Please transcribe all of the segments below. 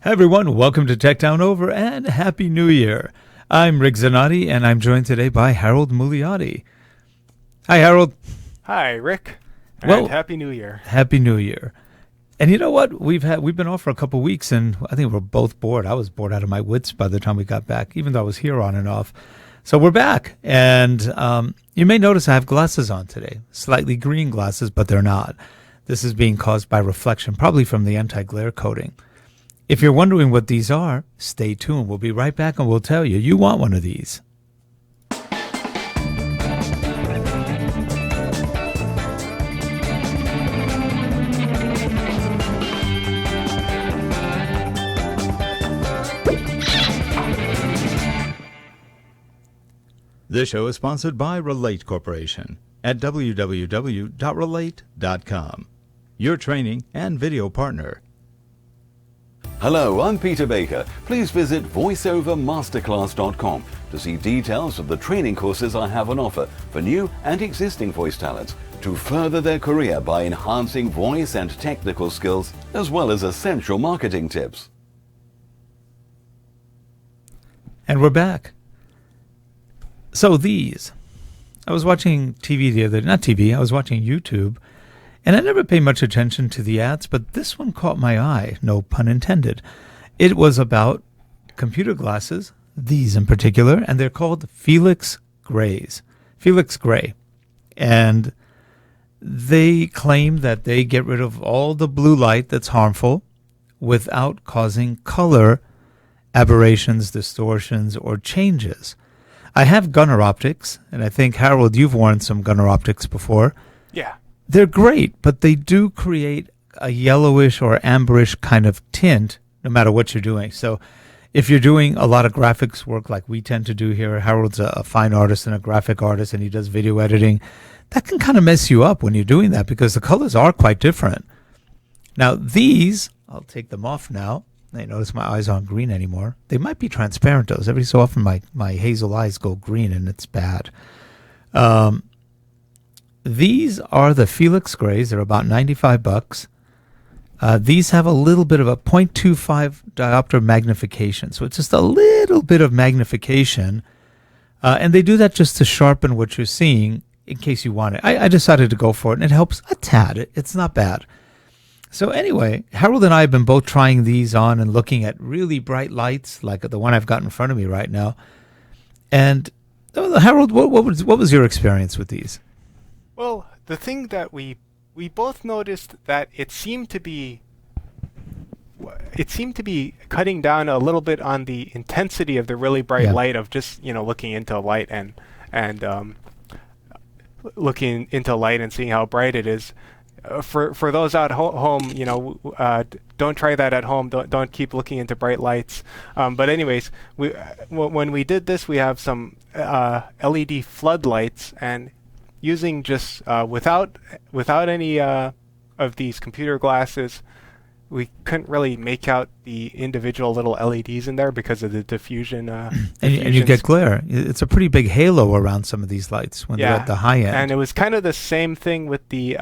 Hey everyone, welcome to Tech Down Over and Happy New Year. I'm Rick Zanotti and I'm joined today by Harold Mugliotti. Hi Harold. Hi Rick, and Happy New Year. Happy New Year. And you know what? We've been off for a couple of weeks and I think we're both bored. I was bored out of my wits by the time we got back, even though I was here on and off. So we're back. And you may notice I have glasses on today. Slightly green glasses, but they're not. This is being caused by reflection, probably from the anti-glare coating. If you're wondering what these are, stay tuned. We'll be right back and we'll tell you. You want one of these. This show is sponsored by Relate Corporation at www.relate.com, your training and video partner. Hello, I'm Peter Baker. Please visit voiceovermasterclass.com to see details of the training courses I have on offer for new and existing voice talents to further their career by enhancing voice and technical skills, as well as essential marketing tips. And we're back. So I was watching I was watching YouTube, and I never pay much attention to the ads, but this one caught my eye, no pun intended. It was about computer glasses, these in particular, and they're called Felix Gray. And they claim that they get rid of all the blue light that's harmful without causing color aberrations, distortions, or changes. I have Gunnar optics, and I think, Harold, you've worn some Gunnar optics before. Yeah. They're great, but they do create a yellowish or amberish kind of tint no matter what you're doing. So if you're doing a lot of graphics work like we tend to do here, Harold's a fine artist and a graphic artist, and he does video editing, that can kind of mess you up when you're doing that because the colors are quite different. Now these, I'll take them off now. I notice my eyes aren't green anymore. They might be transparent, though. Every so often my hazel eyes go green, and it's bad. These are the Felix Grays. They're about $95. These have a little bit of a 0.25 diopter magnification. So it's just a little bit of magnification. And they do that just to sharpen what you're seeing in case you want it. I decided to go for it, and it helps a tad. It's not bad. So anyway, Harold and I have been both trying these on and looking at really bright lights, like the one I've got in front of me right now. And Harold, what was your experience with these? Well, the thing that we both noticed that it seemed to be cutting down a little bit on the intensity of the really bright light of just looking into light and looking into light and seeing how bright it is. For those at home, don't try that at home. Don't keep looking into bright lights. But anyways, when we did this, we have some LED floodlights, and using just without any of these computer glasses, we couldn't really make out the individual little LEDs in there because of the diffusion. And you get glare. It's a pretty big halo around some of these lights when they're at the high end. And it was kind of the same thing with the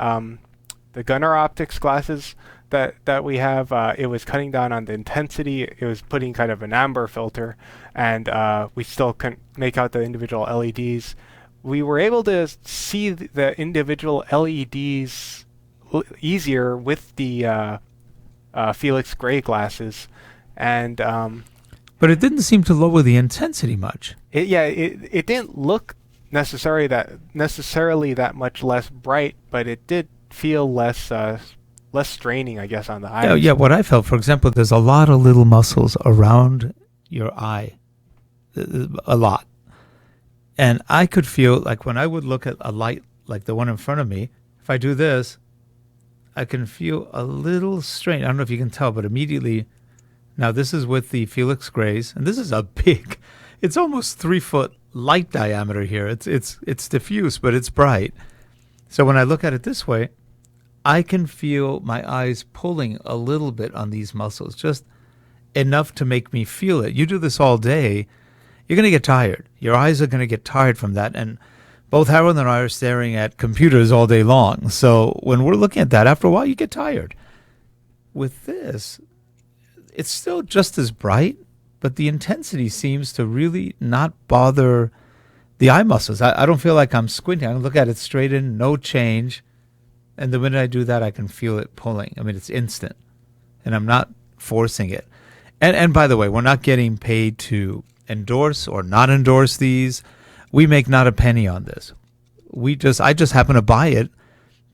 Gunnar optics glasses that we have. It was cutting down on the intensity. It was putting kind of an amber filter, and we still couldn't make out the individual LEDs. We were able to see the individual LEDs easier with the Felix Gray glasses, and but it didn't seem to lower the intensity much. It didn't look necessarily that much less bright, but it did feel less straining, I guess, on the eyes. Yeah, what I felt, for example, there's a lot of little muscles around your eye, a lot. And I could feel, like when I would look at a light like the one in front of me, if I do this, I can feel a little strain. I don't know if you can tell, but immediately, now this is with the Felix Grays, and this is a big, it's almost 3-foot light diameter here. It's diffuse, but it's bright. So when I look at it this way, I can feel my eyes pulling a little bit on these muscles, just enough to make me feel it. You do this all day, you're going to get tired. Your eyes are going to get tired from that. And both Harold and I are staring at computers all day long. So when we're looking at that, after a while, you get tired. With this, it's still just as bright, but the intensity seems to really not bother the eye muscles. I don't feel like I'm squinting. I can look at it straight in, no change. And the minute I do that, I can feel it pulling. I mean, it's instant. And I'm not forcing it. And by the way, we're not getting paid to endorse or not endorse these. We make not a penny on this. I just happen to buy it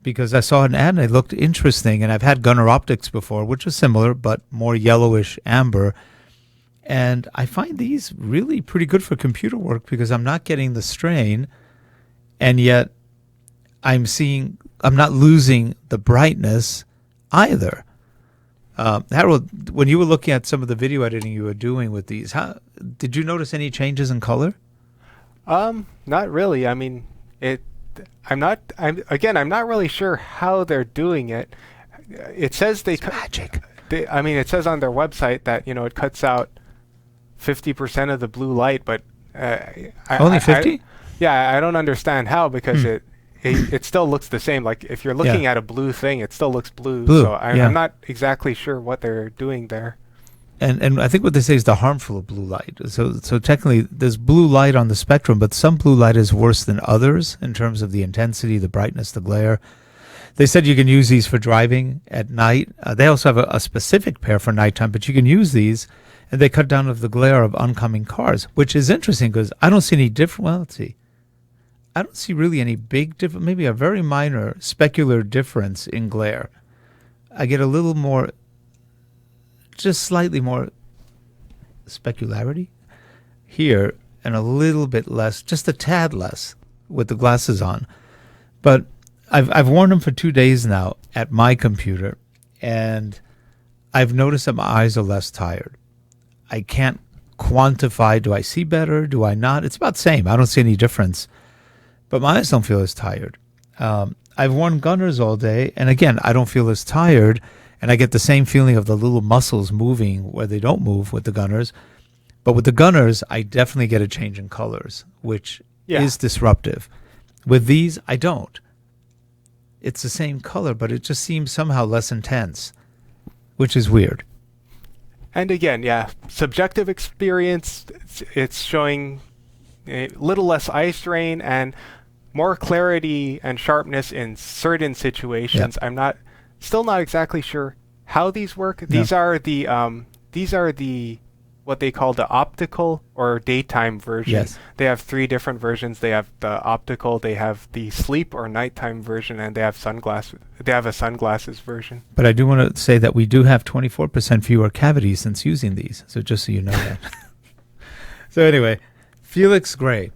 because I saw an ad and it looked interesting. And I've had Gunnar Optics before, which is similar, but more yellowish amber. And I find these really pretty good for computer work because I'm not getting the strain, and yet I'm not losing the brightness either. Harold, when you were looking at some of the video editing you were doing with these, did you notice any changes in color? Not really. I mean, I'm not really sure how they're doing it. It says It's magic. It says on their website that, it cuts out 50% of the blue light, but Only 50? I don't understand how, because it still looks the same. Like if you're looking at a blue thing, it still looks blue. So I'm not exactly sure what they're doing there. And I think what they say is the harmful blue light. So technically, there's blue light on the spectrum, but some blue light is worse than others in terms of the intensity, the brightness, the glare. They said you can use these for driving at night. They also have a specific pair for nighttime, but you can use these, and they cut down of the glare of oncoming cars, which is interesting because I don't see any different. Well, let's see. I don't see really any big difference, maybe a very minor specular difference in glare. I get a little more, just slightly more specularity here and a little bit less, just a tad less with the glasses on. But I've worn them for 2 days now at my computer, and I've noticed that my eyes are less tired. I can't quantify, do I see better, do I not? It's about the same. I don't see any difference. But my eyes don't feel as tired. I've worn Gunnars all day, and again, I don't feel as tired, and I get the same feeling of the little muscles moving where they don't move with the Gunnars. But with the Gunnars, I definitely get a change in colors, which is disruptive. With these, I don't. It's the same color, but it just seems somehow less intense, which is weird. And again, subjective experience, it's showing a little less eye strain and more clarity and sharpness in certain situations. Yep. I'm still not exactly sure how these work. No. These are the what they call the optical or daytime version. Yes. They have 3 different versions. They have the optical, they have the sleep or nighttime version, and they have a sunglasses version. But I do want to say that we do have 24% fewer cavities since using these. So just so you know that. So anyway, Felix Gray.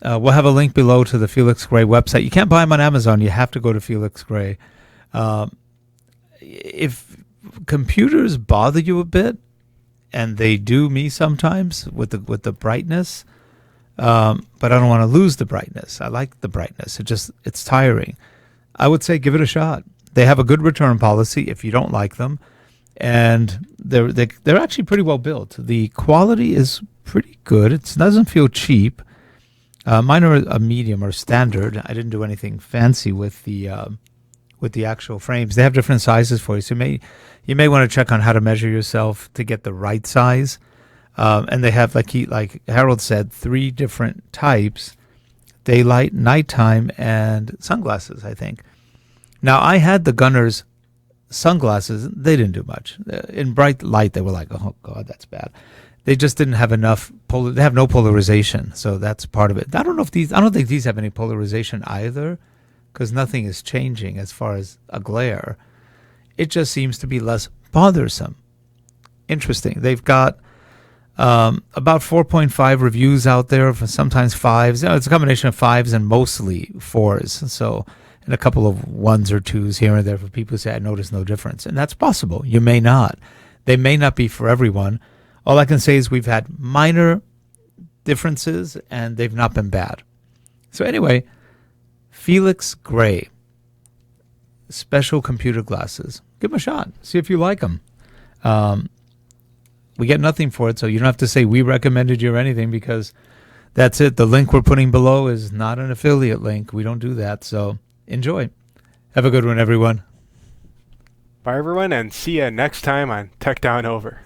We'll have a link below to the Felix Gray website. You can't buy them on Amazon. You have to go to Felix Gray. If computers bother you a bit, and they do me sometimes with the brightness, but I don't want to lose the brightness. I like the brightness. It's tiring. I would say give it a shot. They have a good return policy if you don't like them, and they're actually pretty well built. The quality is pretty good. It doesn't feel cheap. Mine are a medium or standard. I didn't do anything fancy with the actual frames. They have different sizes for you, so you may want to check on how to measure yourself to get the right size. And they have, like Harold said, 3 different types: daylight, nighttime, and sunglasses, I think. Now, I had the Gunnars sunglasses. They didn't do much. In bright light, they were like, oh, God, that's bad. They just didn't have enough. They have no polarization, so that's part of it. I don't think these have any polarization either, because nothing is changing as far as a glare. It just seems to be less bothersome. Interesting. They've got about 4.5 reviews out there, for sometimes 5s. It's a combination of 5s and mostly 4s. So, and a couple of 1s or 2s here and there for people who say, I notice no difference. And that's possible. You may not. They may not be for everyone. All I can say is we've had minor differences, and they've not been bad. So anyway, Felix Gray, special computer glasses. Give them a shot. See if you like them. We get nothing for it, so you don't have to say we recommended you or anything, because that's it. The link we're putting below is not an affiliate link. We don't do that, so enjoy. Have a good one, everyone. Bye, everyone, and see you next time on Tech Down Over.